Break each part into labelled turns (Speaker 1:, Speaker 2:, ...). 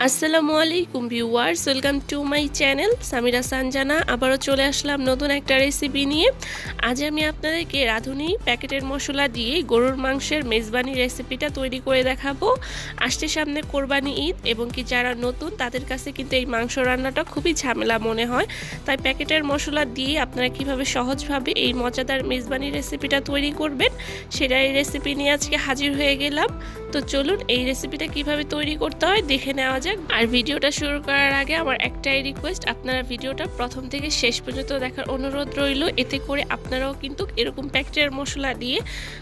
Speaker 1: আসসালামু আলাইকুম viewers, welcome to my channel Samira Sanjana. আবারও চলে আসলাম নতুন একটা রেসিপি নিয়ে। আজ আমি আপনাদেরকে রাঁধুনি প্যাকেটের মশলা দিয়ে গরুর মাংসের মেজবানি রেসিপিটা তৈরি করে দেখাবো। আসছে সামনে কোরবানি ঈদ এবং কি যারা নতুন তাদের কাছে কিন্তু এই মাংস রান্নাটা খুবই ঝামেলা মনে হয়, তাই প্যাকেটের মশলা দিয়ে আপনারা কিভাবে সহজভাবে এই মজাদার মেজবানি রেসিপিটা তৈরি করবেন সেটা এই রেসিপি নিয়ে আজকে হাজির হয়ে গেলাম। তো চলুন এই রেসিপিটা কিভাবে তৈরি করতে হয় দেখে নেওয়া যাক। আর ভিডিওটা শুরু করার আগে আমার একটাই রিকোয়েস্ট, আপনারা ভিডিওটা প্রথম থেকে শেষ পর্যন্ত দেখার অনুরোধ রইল। এতে করে আপনারাও কিন্তু এরকম প্যাকেটের মশলা দিয়ে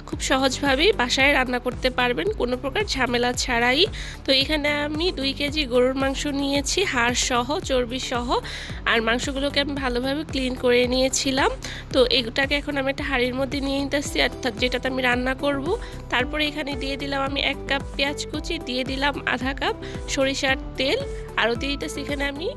Speaker 1: খুব সহজভাবেই বাসায় রান্না করতে পারবেন, কোনো প্রকার ঝামেলা ছাড়াই। তো এখানে আমি 2 কেজি গরুর মাংস নিয়েছি, হাড় সহ চর্বি সহ। আর মাংসগুলোকে আমি ভালোভাবে ক্লিন করে নিয়েছিলাম। তো এটাকে এখন আমি একটা হাঁড়ির মধ্যে নিয়ে নিতেছি, অর্থাৎ যেটাতে আমি রান্না করব। তারপরে এখানে দিয়ে দিলাম আমি 1 কাপ পেঁয়াজ কুচি, দিয়ে দিলাম আধা কাপ সরিষার তেল, আরও দিয়ে দিতেছি এখানে আমি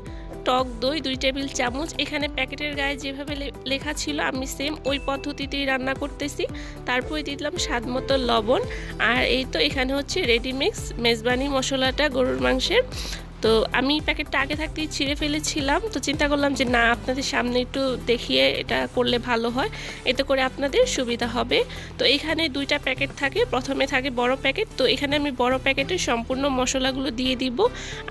Speaker 1: টক দই 2 টেবিল চামচ। এখানে প্যাকেটের গায়ে যেভাবে লেখা ছিল আমি সেম ওই পদ্ধতিতেই রান্না করতেছি। তারপরে দিয়ে দিলাম স্বাদ মতো লবণ। আর এই তো এখানে হচ্ছে রেডিমিক্স মেজবানি মশলাটা গরুর মাংসের। তো আমি প্যাকেটটা আগে থাকতেই ছিঁড়ে ফেলেছিলাম, তো চিন্তা করলাম যে না, আপনাদের সামনে একটু দেখিয়ে এটা করলে ভালো হয়, এতে করে আপনাদের সুবিধা হবে। তো এখানে 2টা প্যাকেট থাকে, প্রথমে থাকে বড় প্যাকেট। তো এখানে আমি বড় প্যাকেটের সম্পূর্ণ মশলাগুলো দিয়ে দিব,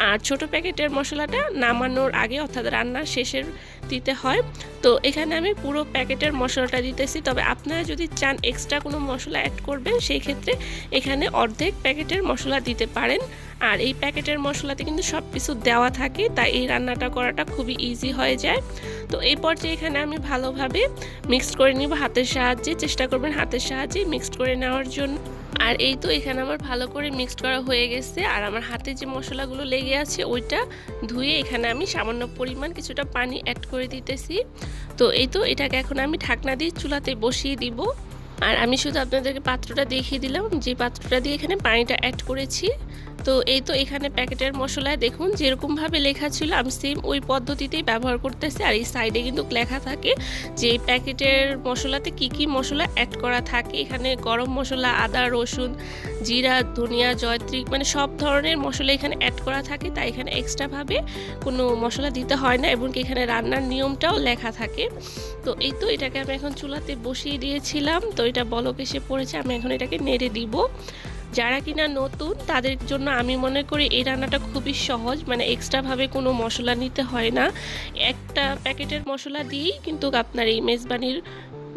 Speaker 1: আর ছোট প্যাকেটের মশলাটা নামানোর আগে অর্থাৎ রান্নার শেষের দিতে হয়। তো এখানে আমি পুরো প্যাকেটের মশলাটা দিতেছি, তবে আপনারা যদি চান এক্সট্রা কোনো মশলা অ্যাড করবেন সেই ক্ষেত্রে এখানে অর্ধেক প্যাকেটের মশলা দিতে পারেন। আর এই প্যাকেটের মশলাতে কিন্তু সব কিছু দেওয়া থাকে, তাই এই রান্নাটা করাটা খুবই ইজি হয়ে যায়। তো এই পর্যায়ে এখানে আমি ভালোভাবে মিক্সড করে নিব হাতের সাহায্যে, চেষ্টা করবেন হাতের সাহায্যে মিক্সড করে নেওয়ার জন্য। আর এই তো এখানে আমার ভালো করে মিক্সড করা হয়ে গেছে। আর আমার হাতে যে মশলাগুলো লেগে আছে ওইটা ধুয়ে এখানে আমি সামান্য পরিমাণ কিছুটা পানি অ্যাড করে দিতেছি। তো এই তো এটাকে এখন আমি ঢাকনা দিয়ে চুলাতে বসিয়ে দিব। আর আমি শুধু আপনাদেরকে পাত্রটা দেখিয়ে দিলাম, যে পাত্রটা দিয়ে এখানে পানিটা অ্যাড করেছি। তো এই তো এখানে প্যাকেটের মশলায় দেখুন যেরকমভাবে লেখা ছিল আমি সেম ওই পদ্ধতিতেই ব্যবহার করতেছি। আর এই সাইডে কিন্তু লেখা থাকে যে প্যাকেটের মশলাতে কি কি মশলা অ্যাড করা থাকে। এখানে গরম মশলা, আদা, রসুন, জিরা, ধনিয়া, জয়ত্রী, মানে সব ধরনের মশলা এখানে অ্যাড করা থাকে, তাই এখানে এক্সট্রাভাবে কোনো মশলা দিতে হয় না, এবং এখানে রান্নার নিয়মটাও লেখা থাকে। তো এই তো এটাকে আমি এখন চুলাতে বসিয়ে দিয়েছিলাম। তো এটা বলক এসে পড়েছে, আমি এখন এটাকে নেড়ে দিব। যারা কিনা নতুন তাদের জন্য আমি মনে করি এই রান্নাটা খুবই সহজ, মানে এক্সট্রাভাবে কোনো মশলা নিতে হয় না। একটা প্যাকেটের মশলা দিয়েই কিন্তু আপনার এই মেজবানির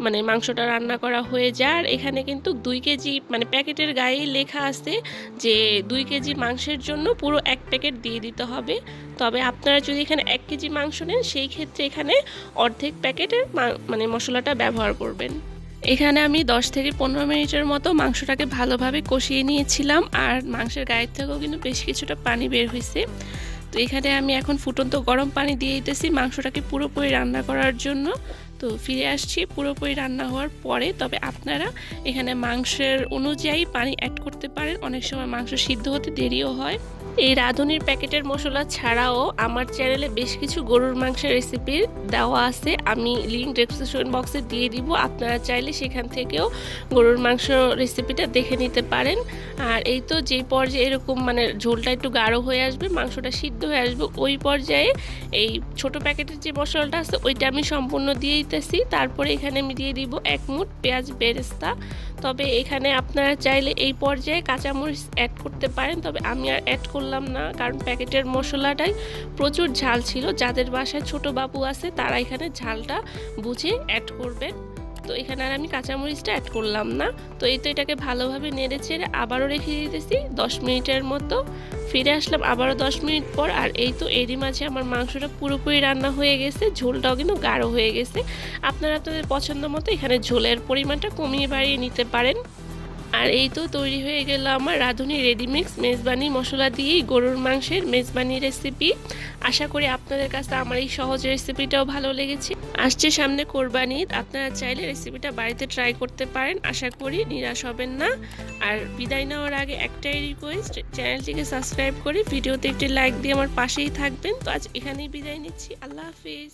Speaker 1: মানে মাংসটা রান্না করা হয়ে যায়। আর এখানে কিন্তু 2 কেজি, মানে প্যাকেটের গায়ে লেখা আছে যে 2 কেজি মাংসের জন্য পুরো 1 প্যাকেট দিয়ে দিতে হবে। তবে আপনারা যদি এখানে 1 কেজি মাংস নেন সেই ক্ষেত্রে এখানে অর্ধেক প্যাকেটের মানে মশলাটা ব্যবহার করবেন। এখানে আমি 10 থেকে 15 মিনিটের মতো মাংসটাকে ভালোভাবে কষিয়ে নিয়েছিলাম। আর মাংসের গায়ের থেকেও কিন্তু বেশ কিছুটা পানি বের হয়েছে। তো এখানে আমি এখন ফুটন্ত গরম পানি দিয়ে দিতেছি মাংসটাকে পুরোপুরি রান্না করার জন্য। তো ফিরে আসছি পুরোপুরি রান্না হওয়ার পরে। তবে আপনারা এখানে মাংসের অনুযায়ী পানি অ্যাড করতে পারেন, অনেক সময় মাংস সিদ্ধ হতে দেরিও হয়। এই রাঁধুনির প্যাকেটের মশলা ছাড়াও আমার চ্যানেলে বেশ কিছু গরুর মাংসের রেসিপি দেওয়া আছে, আমি লিঙ্ক ডেসক্রিপশন বক্সে দিয়ে দিব। আপনারা চাইলে সেখান থেকেও গরুর মাংস রেসিপিটা দেখে নিতে পারেন। আর এই তো যে পর্যায়ে এরকম মানে ঝোলটা একটু গাঢ় হয়ে আসবে, মাংসটা সিদ্ধ হয়ে আসবে, ওই পর্যায়ে এই ছোট প্যাকেটের যে মশলাটা আছে ওইটা আমি সম্পূর্ণ দিয়ে দিতেছি। তারপরে এখানে আমি দিয়ে দিব 1 মুঠ পেঁয়াজ বেরেস্তা। তবে এখানে আপনারা চাইলে এই পর্যায়ে কাঁচামরিচ অ্যাড করতে পারেন, তবে আমি আর অ্যাড করলাম না, কারণ প্যাকেটের মশলাটাই প্রচুর ঝাল ছিল। যাদের বাসায় ছোট বাবু আছে তারা এখানে ঝালটা বুঝে অ্যাড করবেন। তো এখানে আর আমি কাঁচামরিচটা অ্যাড করলাম না। তো এই তো এটাকে ভালোভাবে নেড়ে ছেড়ে আবারও রেখে দিতেছি 10 মিনিটের মতো। ফিরে আসলাম আবারও 10 মিনিট পর। আর এই তো এরই মাঝে আমার মাংসটা পুরোপুরি রান্না হয়ে গেছে, ঝোলটাও কিন্তু গাঢ় হয়ে গেছে। আপনারা আপনাদের পছন্দ মতো এখানে ঝোলের পরিমাণটা কমিয়ে বাড়িয়ে নিতে পারেন। আর এই তো তৈরি হয়ে গেল আমার রাঁধুনি রেডিমিক্স মেজবানি মশলা দিয়েই গরুর মাংসের মেজবানি রেসিপি। আশা করি আপনাদের কাছে আমার এই সহজ রেসিপিটাও ভালো লেগেছে। আসছে সামনে কোরবানি ঈদ, আপনারা চাইলে রেসিপিটা বাড়িতে ট্রাই করতে পারেন, আশা করি নিরাশ হবেন না। আর বিদায় নেওয়ার আগে একটাই রিকোয়েস্ট, চ্যানেলটিকে সাবস্ক্রাইব করে ভিডিওতে একটি লাইক দিয়ে আমার পাশেই থাকবেন। তো আজ এখানেই বিদায় নিচ্ছি, আল্লাহ হাফিজ।